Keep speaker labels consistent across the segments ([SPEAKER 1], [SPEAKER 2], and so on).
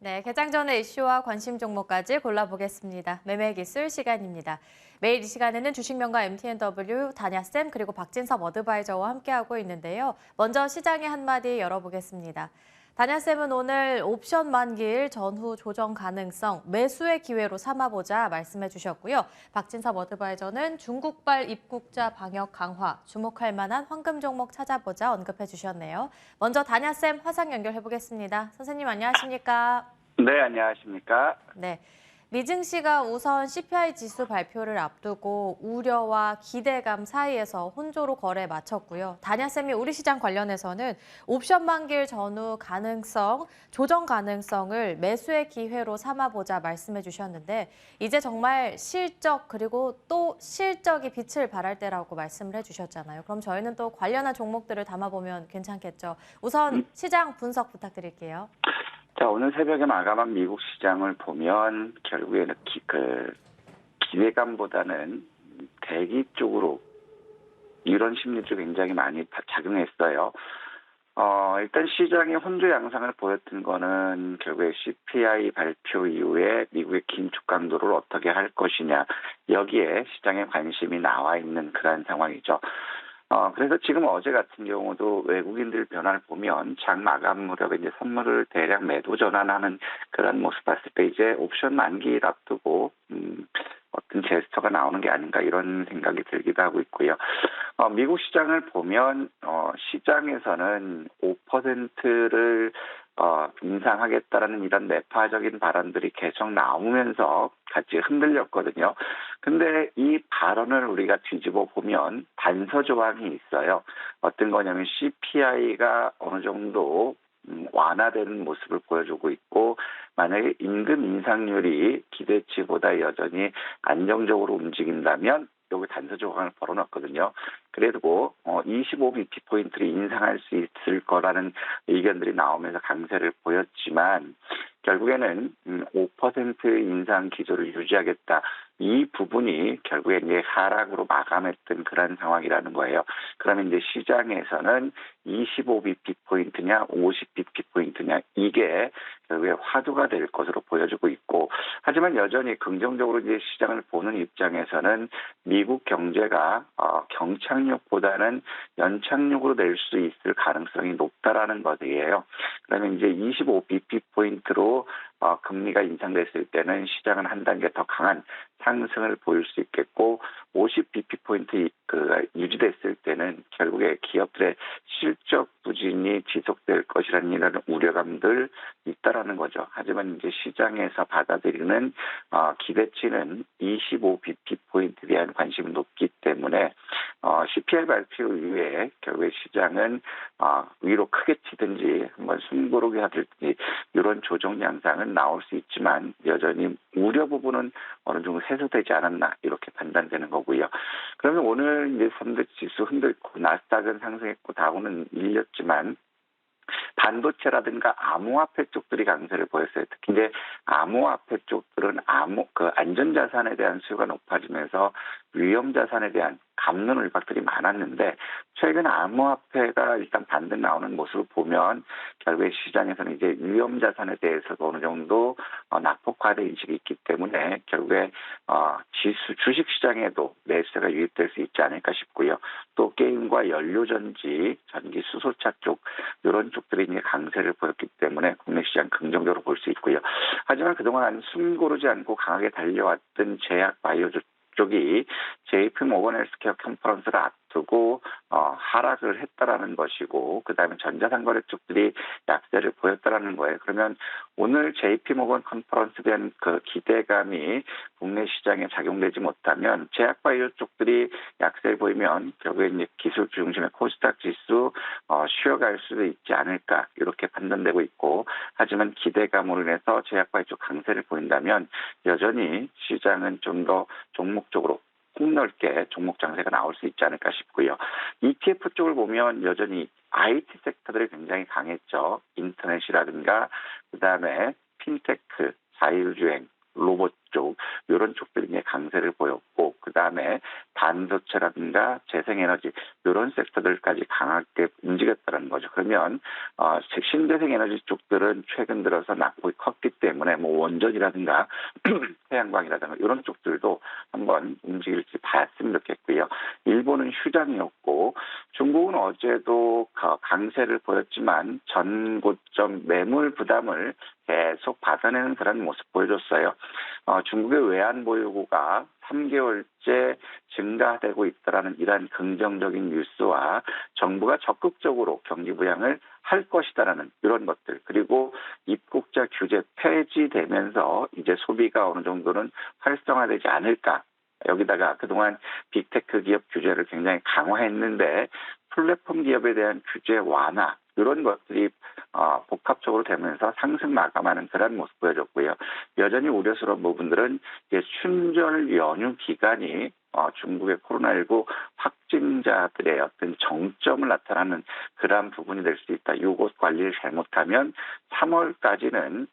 [SPEAKER 1] 네, 개장 전의 이슈와 관심 종목까지 골라보겠습니다. 매매기술 시간입니다. 매일 이 시간에는 주식명가 MTNW, 다냐쌤 그리고 박진섭 어드바이저와 함께하고 있는데요. 먼저 시장의 한마디 열어보겠습니다. 다냐쌤은 오늘 옵션 만기일 전후 조정 가능성, 매수의 기회로 삼아보자 말씀해 주셨고요. 박진섭 어드바이저는 중국발 입국자 방역 강화, 주목할 만한 황금 종목 찾아보자 언급해 주셨네요. 먼저 다냐쌤 화상 연결해 보겠습니다. 선생님 안녕하십니까?
[SPEAKER 2] 네, 안녕하십니까?
[SPEAKER 1] 네. 미증 시가 우선 CPI 지수 발표를 앞두고 우려와 기대감 사이에서 혼조로 거래 마쳤고요. 다냐쌤이 우리 시장 관련해서는 옵션 만기일 전후 가능성, 조정 가능성을 매수의 기회로 삼아보자 말씀해 주셨는데 이제 정말 실적 그리고 또 실적이 빛을 발할 때라고 말씀을 해주셨잖아요. 그럼 저희는 또 관련한 종목들을 담아보면 괜찮겠죠. 우선 시장 분석 부탁드릴게요.
[SPEAKER 2] 자, 오늘 새벽에 마감한 미국 시장을 보면 결국에는 기대감보다는 대기 쪽으로 이런 심리도 굉장히 많이 작용했어요. 일단 시장이 혼조 양상을 보였던 거는 결국에 CPI 발표 이후에 미국의 긴축 강도를 어떻게 할 것이냐, 여기에 시장의 관심이 나와 있는 그런 상황이죠. 그래서 지금 어제 같은 경우도 외국인들 변화를 보면 장 마감 무렵에 이제 선물을 대량 매도 전환하는 그런 모습 봤을 때 이제 옵션 만기를 앞두고 어떤 제스처가 나오는 게 아닌가 이런 생각이 들기도 하고 있고요. 미국 시장을 보면 시장에서는 5%를 인상하겠다라는 이런 매파적인 발언들이 계속 나오면서 같이 흔들렸거든요. 근데 이 발언을 우리가 뒤집어 보면 단서 조항이 있어요. 어떤 거냐면 CPI가 어느 정도 완화되는 모습을 보여주고 있고, 만약에 임금 인상률이 기대치보다 여전히 안정적으로 움직인다면 여기 단서 조항을 벌어놨거든요. 그래도 25bp포인트를 인상할 수 있을 거라는 의견들이 나오면서 강세를 보였지만 결국에는 5% 인상 기조를 유지하겠다. 이 부분이 결국에 이제 하락으로 마감했던 그런 상황이라는 거예요. 그러면 이제 시장에서는 25bp포인트냐 50bp포인트냐 이게 결국에 화두가 될 것으로 보여지고 있고, 하지만 여전히 긍정적으로 이제 시장을 보는 입장에서는 미국 경제가 경착륙보다는 연착륙으로 낼 수 있을 가능성이 높다라는 것이에요. 그러면 이제 25bp포인트로 금리가 인상됐을 때는 시장은 한 단계 더 강한 상승을 보일 수 있겠고, 50bp포인트 유지됐을 때는 결국에 기업들의 실적 부진이 지속될 것이라는 이런 우려감들 있다라는 거죠. 하지만 이제 시장에서 받아들이는 기대치는 25bp포인트에 대한 관심이 높기 때문에 CPI 발표 이후에 결국에 시장은 위로 크게 치든지 한번 숨고르게 하든지 이런 조정 양상은 나올 수 있지만 여전히 우려 부분은 어느 정도 해소되지 않았나 이렇게 판단되는 거고요. 그러면 오늘 이제 3대 지수 흔들고 나스닥은 상승했고 다우는 밀렸지만 반도체라든가 암호화폐 쪽들이 강세를 보였어요. 특히 이제 암호화폐 쪽들은 안전자산에 대한 수요가 높아지면서 위험자산에 대한 감론 을박들이 많았는데, 최근 암호화폐가 일단 반등 나오는 모습을 보면 결국에 시장에서는 이제 위험자산에 대해서도 어느 정도 낙폭화된 인식이 있기 때문에 결국에 주식시장에도 매수세가 유입될 수 있지 않을까 싶고요. 또 게임과 연료전지, 전기 수소차 쪽 이런 쪽들이 이제 강세를 보였기 때문에 국내 시장 긍정적으로 볼 수 있고요. 하지만 그동안 숨 고르지 않고 강하게 달려왔던 제약 바이오 쪽이 JP 모건 헬스케어 컨퍼런스를 앞두고 하락을 했다라는 것이고, 그다음에 전자상거래 쪽들이 약세를 보였다라는 거예요. 그러면 오늘 JP 모건 컨퍼런스에 대한 그 기대감이 국내 시장에 작용되지 못하면 제약바이오 쪽들이 약세를 보이면 결국에 이제 기술 중심의 코스닥 지수 쉬어갈 수도 있지 않을까 이렇게 판단되고 있고, 하지만 기대감으로 인해서 제약바이오 쪽 강세를 보인다면 여전히 시장은 좀 더 종목적으로 폭넓게 종목 장세가 나올 수 있지 않을까 싶고요. ETF 쪽을 보면 여전히 IT 섹터들이 굉장히 강했죠. 인터넷이라든가 그다음에 핀테크, 자율주행, 로봇 쪽 이런 쪽들이 이제 강세를 보였고 그다음에 반도체라든가 재생에너지 이런 섹터들까지 강하게 움직였다는 거죠. 그러면 신재생 에너지 쪽들은 최근 들어서 낙폭이 컸기 때문에 뭐 원전이라든가 태양광이라든가 이런 쪽들도 한번 움직일지 봤으면 좋겠고요. 일본은 휴장이었고 중국은 어제도 강세를 보였지만 전 고점 매물 부담을 계속 받아내는 그런 모습 보여줬어요. 중국의 외환 보유고가 3개월째 증가되고 있다라는 이러한 긍정적인 뉴스와 정부가 적극적으로 경기 부양을 할 것이다라는 이런 것들 그리고 입국자 규제 폐지되면서 이제 소비가 어느 정도는 활성화되지 않을까. 여기다가 그동안 빅테크 기업 규제를 굉장히 강화했는데 플랫폼 기업에 대한 규제 완화 이런 것들이 복합적으로 되면서 상승 마감하는 그런 모습 보여줬고요. 여전히 우려스러운 부분들은 이제 춘절 연휴 기간이 중국의 코로나19 확진자들의 어떤 정점을 나타나는 그러한 부분이 될 수 있다. 이것 관리를 잘못하면 3월까지는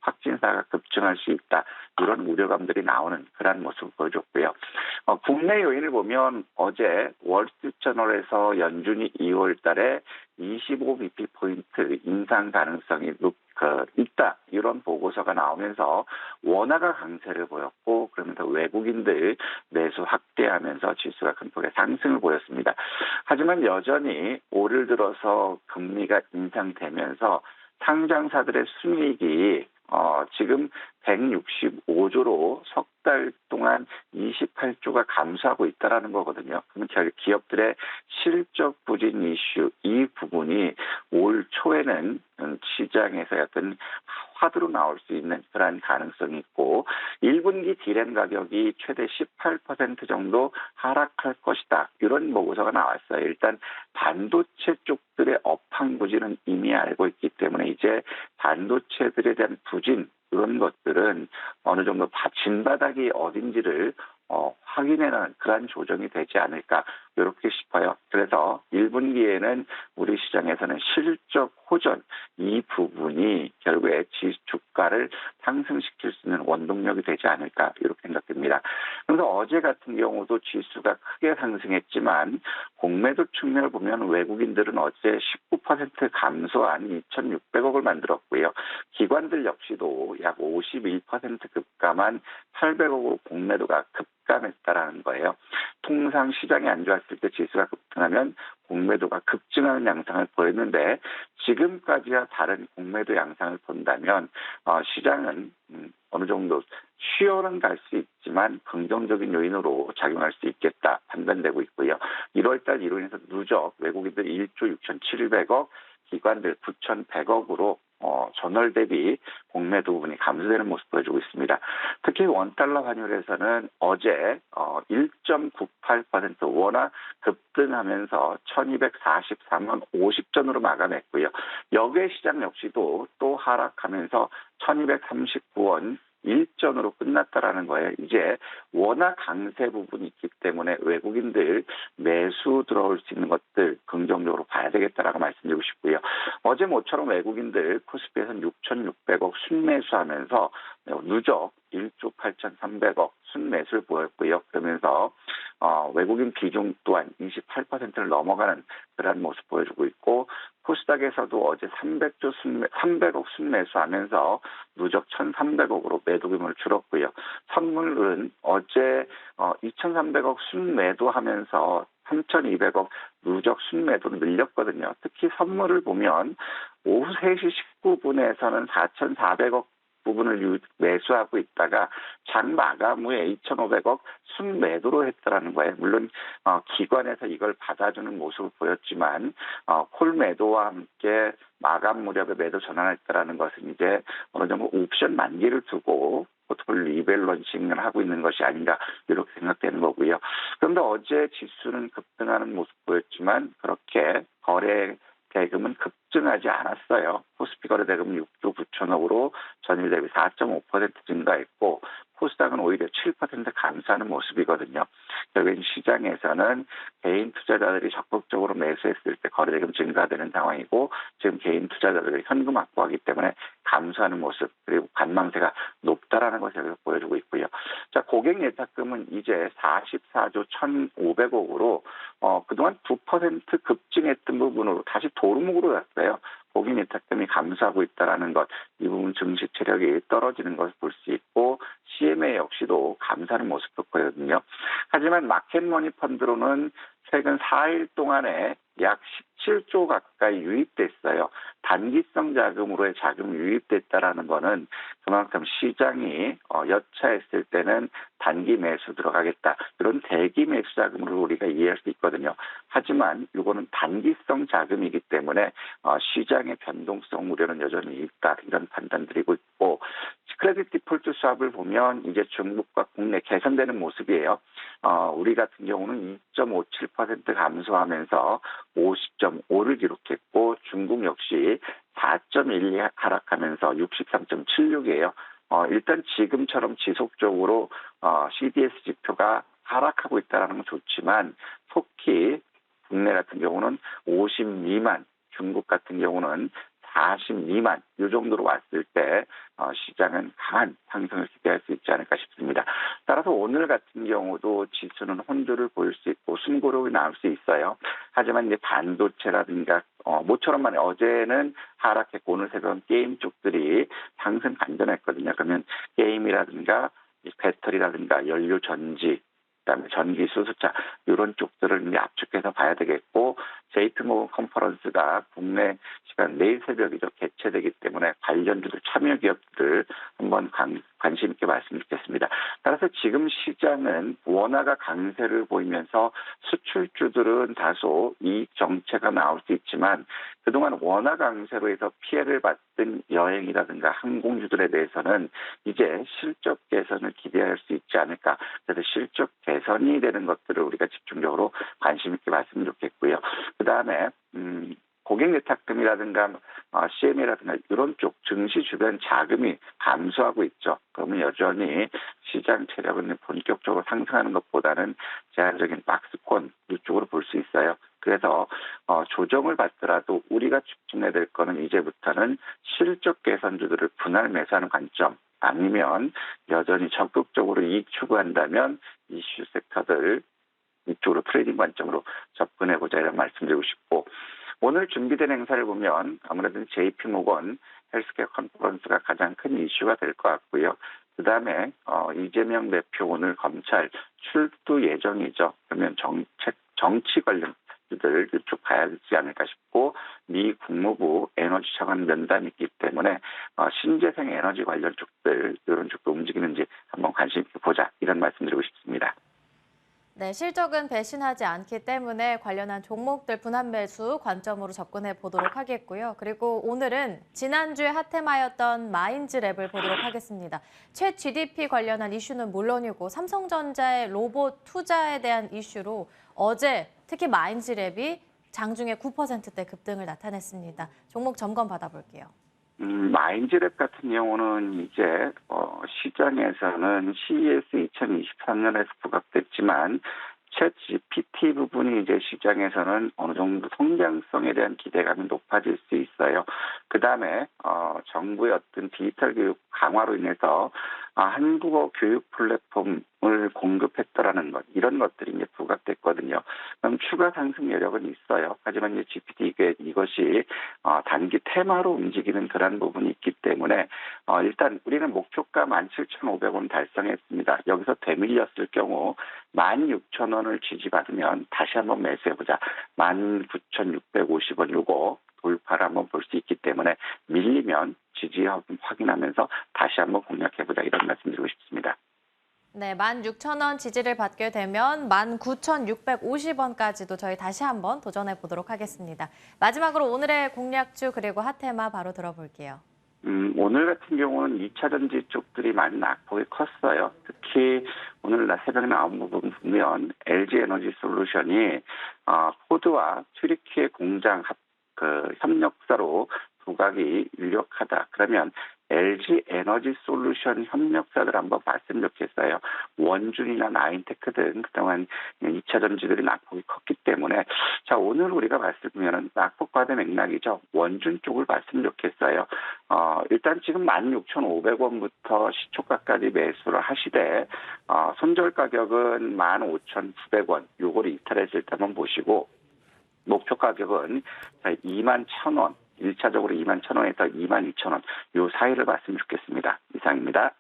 [SPEAKER 2] 확진자가 급증할 수 있다. 이런 우려감들이 나오는 그런 모습을 보여줬고요. 국내 요인을 보면 어제 월스트리트저널에서 연준이 2월 달에 25bp 포인트 인상 가능성이 있다. 이런 보고서가 나오면서 원화가 강세를 보였고 그러면서 외국인들 매수 확대하면서 지수가 큰 폭의 상승을 보였습니다. 하지만 여전히 올을 들어서 금리가 인상되면서 상장사들의 순이익이 지금 165조로 석 달 동안 28조가 감소하고 있다는 거거든요. 그러면 기업들의 실적 부진 이슈 이 부분이 올 초에는 시장에서 어떤 화두로 나올 수 있는 그러한 가능성이 있고 1분기 디램 가격이 최대 18% 정도 하락할 것이다. 이런 보고서가 나왔어요. 일단 반도체 쪽들의 업황 부진은 이미 알고 있기 때문에 이제 반도체들에 대한 부진 이런 것들은 어느 정도 진바닥이 어딘지를 확인해내는 그러한 조정이 되지 않을까 이렇게 싶어요. 그래서 1분기에는 우리 시장에서는 실적 호전 이 부분이 결국에 주가를 상승시킬 수 있는 원동력이 되지 않을까 이렇게 생각됩니다. 그래서 어제 같은 경우도 지수가 크게 상승했지만 공매도 측면을 보면 외국인들은 어제 19% 감소한 2,600억을 만들었고요. 기관들 역시도 약 51% 급감한 800억으로 공매도가 급감했다라는 거예요. 통상 시장이 안 좋았을 때 지수가 급등하면 공매도가 급증하는 양상을 보였는데 지금까지와 다른 공매도 양상을 본다면 시장은 어느 정도 쉬어는 갈 수 있지만 긍정적인 요인으로 작용할 수 있겠다 판단되고 있고요. 1월달 이로 인해서 누적 외국인들이 1조 6,700억, 기관들 9,100억으로 전월 대비 공매도 부분이 감소되는 모습 보여주고 있습니다. 특히 원달러 환율에서는 어제 1.98% 원화 급등하면서 1244만 50전으로 마감했고요. 역외 시장 역시도 또 하락하면서 1239원 1전으로 끝났다라는 거예요. 이제 워낙 강세 부분이 있기 때문에 외국인들 매수 들어올 수 있는 것들 긍정적으로 봐야 되겠다라고 말씀드리고 싶고요. 어제 모처럼 외국인들 코스피에서는 6,600억 순매수하면서 누적 1조 8,300억 순매수를 보였고요. 그러면서 외국인 비중 또한 28%를 넘어가는 그런 모습 보여주고 있고 코스닥에서도 어제 300억 순매수하면서 누적 1,300억으로 매도 규모를 줄었고요. 선물은 어제 2,300억 순매도하면서 3,200억 누적 순매도를 늘렸거든요. 특히 선물을 보면 오후 3시 19분에서는 4,400억 부분을 매수하고 있다가 장 마감 후에 2,500억 순매도로 했다라는 거예요. 물론 기관에서 이걸 받아주는 모습을 보였지만 콜 매도와 함께 마감 무렵에 매도 전환했다라는 것은 이제 어느 정도 옵션 만기를 두고 포트폴리오 리밸런싱을 하고 있는 것이 아닌가 이렇게 생각되는 거고요. 그런데 어제 지수는 급등하는 모습 보였지만 그렇게 거래 대금은 급증하지 않았어요. 코스피 거래 대금은 6조 9천억으로 전일 대비 4.5% 증가했고 코스닥은 오히려 7% 감소하는 모습이거든요. 결국엔 시장에서는 개인 투자자들이 적극적으로 매수했을 때 거래대금 증가되는 상황이고 지금 개인 투자자들이 현금 확보하기 때문에 감소하는 모습 그리고 관망세가 높다라는 것을 보여주고 있고요. 자, 고객 예탁금은 이제 44조 1,500억으로 그동안 9% 급증했던 부분으로 다시 도루묵으로 갔어요. 고객 예탁금이 감소하고 있다는 것, 이 부분 증시 체력이 떨어지는 것을 볼 수 있고 CMA 역시도 감소하는 모습도 보이거든요. 하지만 마켓머니 펀드로는 최근 4일 동안에 약 17조 가까이 유입됐어요. 단기성 자금으로의 자금이 유입됐다라는 거는 그만큼 시장이 여차했을 때는 단기 매수 들어가겠다. 이런 대기 매수 자금으로 우리가 이해할 수 있거든요. 하지만 이거는 단기성 자금이기 때문에 시장의 변동성 우려는 여전히 있다. 이런 판단 드리고 있고 크레딧 디폴트 수합을 보면 이제 중국과 국내 개선되는 모습이에요. 우리 같은 경우는 2.57% 감소하면서 50.5를 기록했고 중국 역시 4.12 하락하면서 63.76이에요. 일단 지금처럼 지속적으로 CDS 지표가 하락하고 있다는 건 좋지만 속히 국내 같은 경우는 50 미만, 중국 같은 경우는 40 미만 이 정도로 왔을 때 시장은 강한 상승을 기대할 수 있지 않을까 싶습니다. 따라서 오늘 같은 경우도 지수는 혼조를 보일 수 있고 숨고르기 나올 수 있어요. 하지만 이제 반도체라든가 모처럼만 어제는 하락했고 오늘 새벽은 게임 쪽들이 상승 반전했거든요. 그러면 게임이라든가 배터리라든가 연료 전지 그다음에 전기 수소차 이런 쪽들을 이제 압축해서 봐야 되겠고 JP모건 컨퍼런스가 국내 시간 내일 새벽이죠 개최되기 때문에 관련주들 참여 기업들 한번 관심 있게 말씀드리겠습니다. 따라서 지금 시장은 원화가 강세를 보이면서 수출주들은 다소 이익 정체가 나올 수 있지만 그동안 원화 강세로 해서 피해를 봤던 여행이라든가 항공주들에 대해서는 이제 실적 개선을 기대할 수 있지 않을까. 그래서 실적 개선이 되는 것들을 우리가 집중적으로 관심 있게 말씀드리겠고요. 그다음에 고객 예탁금이라든가 CM이라든가 이런 쪽 증시 주변 자금이 감소하고 있죠. 그러면 여전히 시장 체력은 본격적으로 상승하는 것보다는 제한적인 박스권 이쪽으로 볼 수 있어요. 그래서 조정을 받더라도 우리가 집중해야 될 거는 이제부터는 실적 개선주들을 분할 매수하는 관점 아니면 여전히 적극적으로 이익 추구한다면 이슈 섹터들 이쪽으로 트레이딩 관점으로 접근해보자 이런 말씀드리고 싶고 오늘 준비된 행사를 보면 아무래도 JP모건 헬스케어 컨퍼런스가 가장 큰 이슈가 될 것 같고요. 그다음에 이재명 대표 오늘 검찰 출두 예정이죠. 그러면 정치 관련주들 이쪽 가야 되지 않을까 싶고 미 국무부 에너지 차관 면담이 있기 때문에 신재생 에너지 관련 쪽들 이런 쪽도 움직이는지 한번 관심 있게 보자 이런 말씀드리고 싶습니다.
[SPEAKER 1] 네, 실적은 배신하지 않기 때문에 관련한 종목들 분할 매수 관점으로 접근해 보도록 하겠고요. 그리고 오늘은 지난주에 핫테마였던 마인즈랩을 보도록 하겠습니다. 최 GDP 관련한 이슈는 물론이고 삼성전자의 로봇 투자에 대한 이슈로 어제 특히 마인즈랩이 장중에 9%대 급등을 나타냈습니다. 종목 점검 받아볼게요.
[SPEAKER 2] 마인즈랩 같은 경우는 이제 시장에서는 CES 2023년에서 부각됐지만 챗 GPT 부분이 이제 시장에서는 어느 정도 성장성에 대한 기대감이 높아질 수 있어요. 그다음에 정부의 어떤 디지털 교육 강화로 인해서 한국어 교육 플랫폼을 공급했다라는 것 이런 것들이 이제 부각됐거든요. 그럼 추가 상승 여력은 있어요. 하지만 이제 GPT 이것이 단기 테마로 움직이는 그런 부분이 있기 때문에 일단 우리는 목표가 17,500원 달성했습니다. 여기서 되밀렸을 경우 16,000원을 지지받으면 다시 한번 매수해보자. 19,650원 요거 돌파를 한번 볼 수 있기 때문에 밀리면 지지 확인하면서 다시 한번 공략해보자 이런 말씀드리고 싶습니다.
[SPEAKER 1] 네, 16,000원 지지를 받게 되면 19,650원까지도 저희 다시 한번 도전해 보도록 하겠습니다. 마지막으로 오늘의 공략주 그리고 핫테마 바로 들어볼게요.
[SPEAKER 2] 오늘 같은 경우는 2차 전지 쪽들이 많이 낙폭이 컸어요. 특히 오늘 새벽 나온 부분 보면 LG 에너지 솔루션이 포드와 튀르키예 공장 협력사로 부각이 유력하다. 그러면 LG 에너지 솔루션 협력사들 한번 봤으면 좋겠어요. 원준이나 나인테크 등 그동안 2차 전지들이 낙폭이 컸기 때문에 자 오늘 우리가 봤을 때는 낙폭 과대 맥락이죠. 원준 쪽을 봤으면 좋겠어요. 일단 지금 16,500원부터 시초가까지 매수를 하시되 손절 가격은 15,900원 요거를 이탈했을 때 한번 보시고 목표 가격은 21,000원 1차적으로 21,000원에서 22,000원 요 사이를 봤으면 좋겠습니다. 이상입니다.